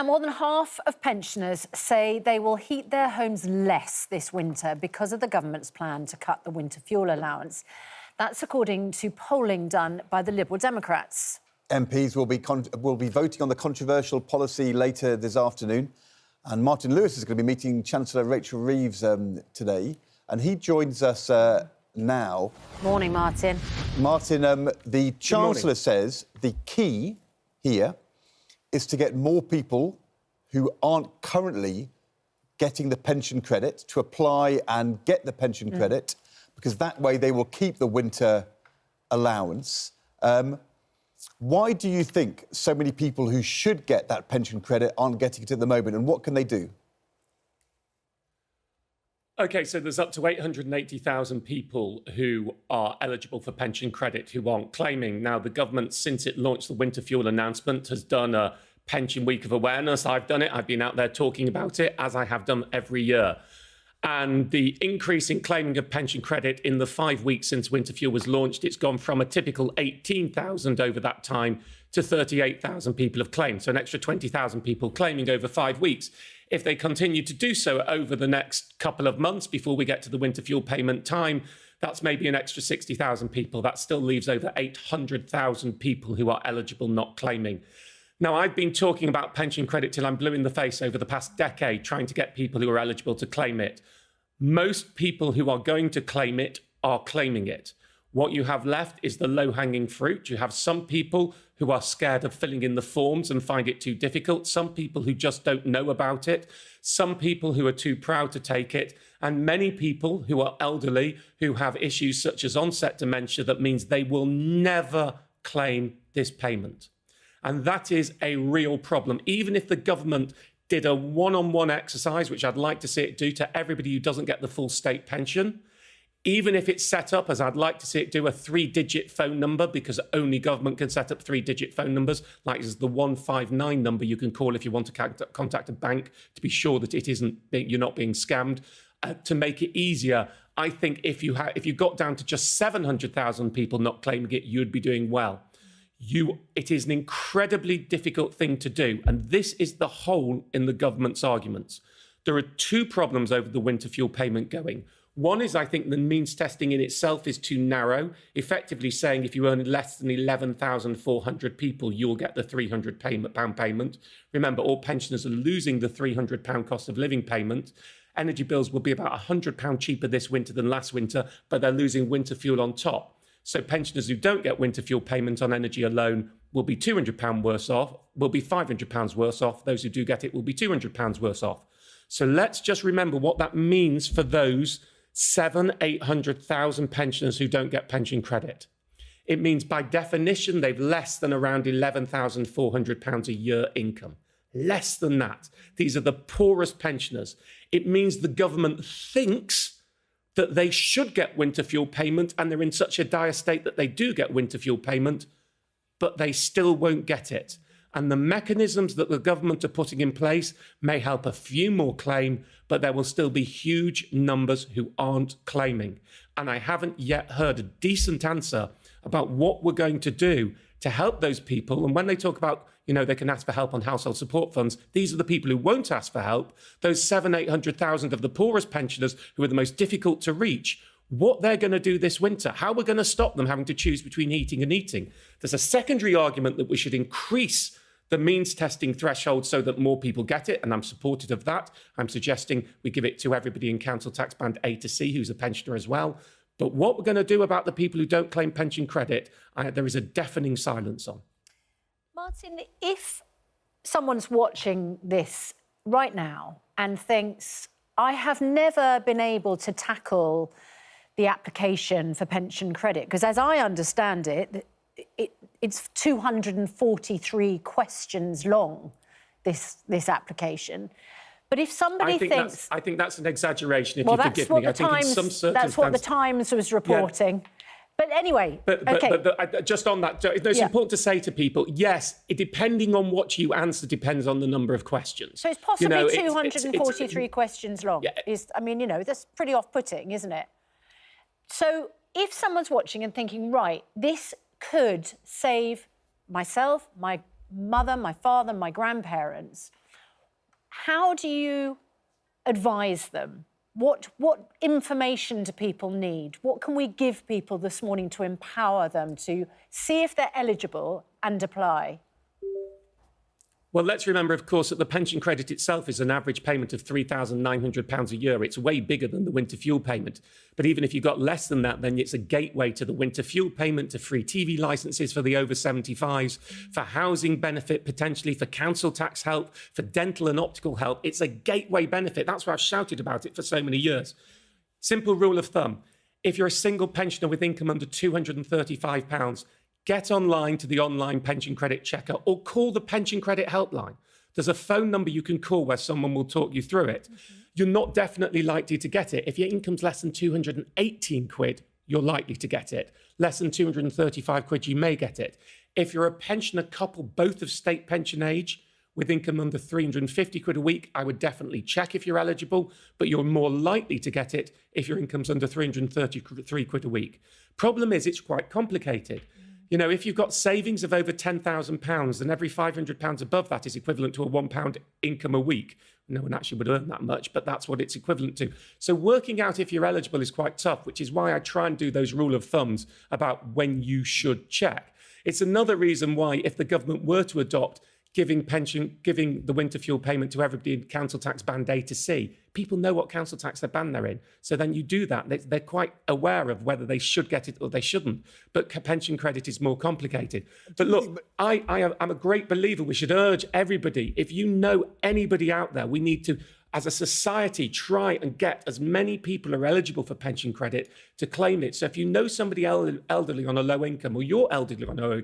Now, more than half of pensioners say they will heat their homes less this winter because of the government's plan to cut the winter fuel allowance. That's according to polling done by the Liberal Democrats. MPs will be voting on the controversial policy later this afternoon. And Martin Lewis is going to be meeting Chancellor Rachel Reeves today. And he joins us now. Morning, Martin. Martin, the Chancellor says the key here is to get more people who aren't currently getting the pension credit to apply and get the pension credit, because that way they will keep the winter allowance. Why do you think so many people who should get that pension credit aren't getting it at the moment, and what can they do? OK, so there's up to 880,000 people who are eligible for pension credit who aren't claiming. Now, the government, since it launched the winter fuel announcement, has done a pension week of awareness. I've done it. I've been out there talking about it, as I have done every year. And the increase in claiming of pension credit in the 5 weeks since winter fuel was launched, it's gone from a typical 18,000 over that time to 38,000 people have claimed. So an extra 20,000 people claiming over 5 weeks. If they continue to do so over the next couple of months before we get to the winter fuel payment time, that's maybe an extra 60,000 people. That still leaves over 800,000 people who are eligible not claiming. Now, I've been talking about pension credit till I'm blue in the face over the past decade, trying to get people who are eligible to claim it. Most people who are going to claim it are claiming it. What you have left is the low-hanging fruit. You have some people who are scared of filling in the forms and find it too difficult, some people who just don't know about it, some people who are too proud to take it, and many people who are elderly who have issues such as onset dementia that means they will never claim this payment. And that is a real problem. Even if the government did a one-on-one exercise, which I'd like to see it do to everybody who doesn't get the full state pension, even if it's set up, as I'd like to see it do, a 3-digit phone number, because only government can set up 3-digit phone numbers, like the 159 number you can call if you want to contact a bank to be sure that you're not being scammed. To make it easier, I think if you got down to just 700,000 people not claiming it, you'd be doing well. It is an incredibly difficult thing to do, and this is the hole in the government's arguments. There are two problems over the winter fuel payment going. One is, I think, the means testing in itself is too narrow, effectively saying if you earn less than 11,400 people, you'll get the £300 payment. Remember, all pensioners are losing the £300 cost of living payment. Energy bills will be about £100 cheaper this winter than last winter, but they're losing winter fuel on top. So pensioners who don't get winter fuel payment on energy alone will be £200 worse off, will be £500 worse off. Those who do get it will be £200 worse off. So let's just remember what that means for those 800,000 pensioners who don't get pension credit. It means, by definition, they've less than around £11,400 a year income. Less than that. These are the poorest pensioners. It means the government thinks that they should get winter fuel payment, and they're in such a dire state that they do get winter fuel payment, but they still won't get it. And the mechanisms that the government are putting in place may help a few more claim, but there will still be huge numbers who aren't claiming. And I haven't yet heard a decent answer about what we're going to do to help those people. And when they talk about, they can ask for help on household support funds, these are the people who won't ask for help. Those 800,000 of the poorest pensioners who are the most difficult to reach, what they're going to do this winter, how we're going to stop them having to choose between heating and eating. There's a secondary argument that we should increase the means testing threshold so that more people get it, and I'm supportive of that. I'm suggesting we give it to everybody in council tax band A to C who's a pensioner as well. But what we're going to do about the people who don't claim pension credit, there is a deafening silence on. Martin, if someone's watching this right now and thinks, I have never been able to tackle the application for pension credit, because as I understand it, it's 243 questions long, this application. But if somebody thinks... I think that's an exaggeration, if you forgive me. I think in some circumstances... That's what the Times was reporting. Yeah. But anyway, But just on that, it's important to say to people, yes, depending on what you answer depends on the number of questions. So it's possibly 243 questions long. Yeah. That's pretty off-putting, isn't it? So if someone's watching and thinking, right, this could save myself, my mother, my father, my grandparents How do you advise them? What information do people need? What can we give people this morning to empower them to see if they're eligible and apply? Well, let's remember, of course, that the pension credit itself is an average payment of £3,900 a year. It's way bigger than the winter fuel payment. But even if you got less than that, then it's a gateway to the winter fuel payment, to free TV licences for the over 75s, for housing benefit, potentially for council tax help, for dental and optical help. It's a gateway benefit. That's why I've shouted about it for so many years. Simple rule of thumb. If you're a single pensioner with income under £235, get online to the online pension credit checker or call the pension credit helpline. There's a phone number you can call where someone will talk you through it. You're not definitely likely to get it. If your income's less than 218 quid, you're likely to get it. Less than 235 quid, you may get it. If you're a pensioner couple, both of state pension age, with income under 350 quid a week, I would definitely check if you're eligible, but you're more likely to get it if your income's under 333 quid a week. Problem is, it's quite complicated. You know, if you've got savings of over £10,000, then every £500 above that is equivalent to a £1 income a week. No one actually would earn that much, but that's what it's equivalent to. So working out if you're eligible is quite tough, which is why I try and do those rule of thumbs about when you should check. It's another reason why, if the government were to adopt giving the winter fuel payment to everybody in council tax band A to C, people know what council tax band they're in. So then you do that. They're quite aware of whether they should get it or they shouldn't. But pension credit is more complicated. But look, I'm a great believer. We should urge everybody, if you know anybody out there, we need to, as a society, try and get as many people who are eligible for pension credit to claim it. So if you know somebody elderly on a low income, or you're elderly on a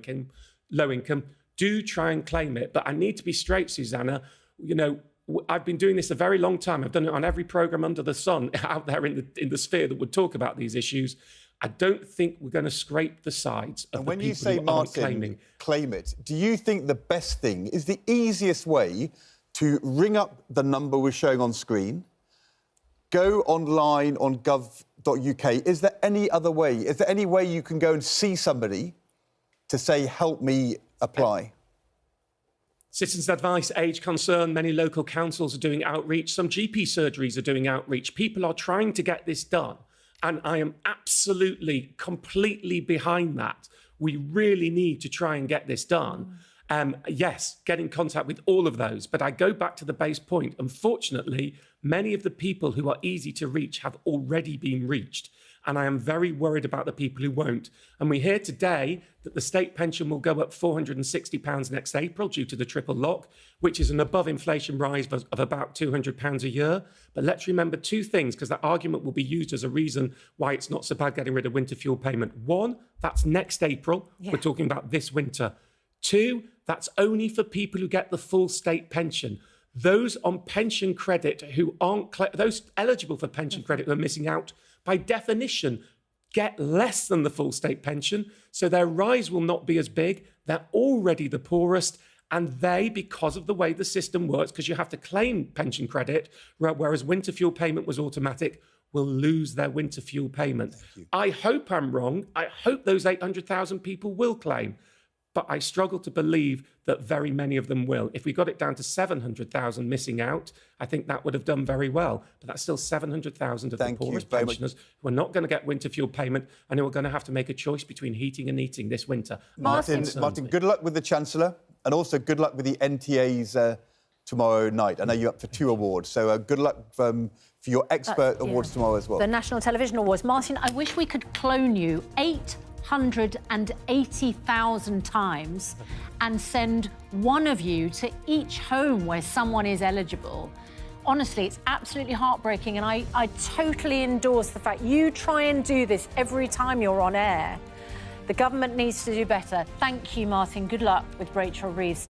low income, do try and claim it. But I need to be straight, Susanna. You know, I've been doing this a very long time. I've done it on every programme under the sun out there in the sphere that would talk about these issues. I don't think we're going to scrape the sides of the people who aren't claiming. And when you say, Martin, claim it, do you think the best thing is the easiest way to ring up the number we're showing on screen, go online on gov.uk? Is there any other way? Is there any way you can go and see somebody to say, help me apply? Citizens' advice, age concern, many local councils are doing outreach. Some GP surgeries are doing outreach. People are trying to get this done. And I am absolutely, completely behind that. We really need to try and get this done. Yes, get in contact with all of those. But I go back to the base point. Unfortunately, many of the people who are easy to reach have already been reached. And I am very worried about the people who won't. And we hear today that the state pension will go up £460 next April due to the triple lock, which is an above inflation rise of about £200 a year. But let's remember two things, because that argument will be used as a reason why it's not so bad getting rid of winter fuel payment. One, that's next April. Yeah. We're talking about this winter. Two, that's only for people who get the full state pension. Those on pension credit who aren't, those eligible for pension credit who are missing out, by definition, get less than the full state pension, so their rise will not be as big. They're already the poorest, and they, because of the way the system works, because you have to claim pension credit, whereas winter fuel payment was automatic, will lose their winter fuel payment. I hope I'm wrong. I hope those 800,000 people will claim. But I struggle to believe that very many of them will. If we got it down to 700,000 missing out, I think that would have done very well. But that's still 700,000 of the poorest pensioners who are not going to get winter fuel payment and who are going to have to make a choice between heating and eating this winter. Martin, good luck with the Chancellor, and also good luck with the NTAs tomorrow night. I know you're up for 2 awards, so good luck for your expert awards tomorrow as well. The National Television Awards. Martin, I wish we could clone you 880,000 times and send one of you to each home where someone is eligible. Honestly, it's absolutely heartbreaking, and I totally endorse the fact you try and do this every time you're on air. The government needs to do better. Thank you, Martin. Good luck with Rachel Reeves.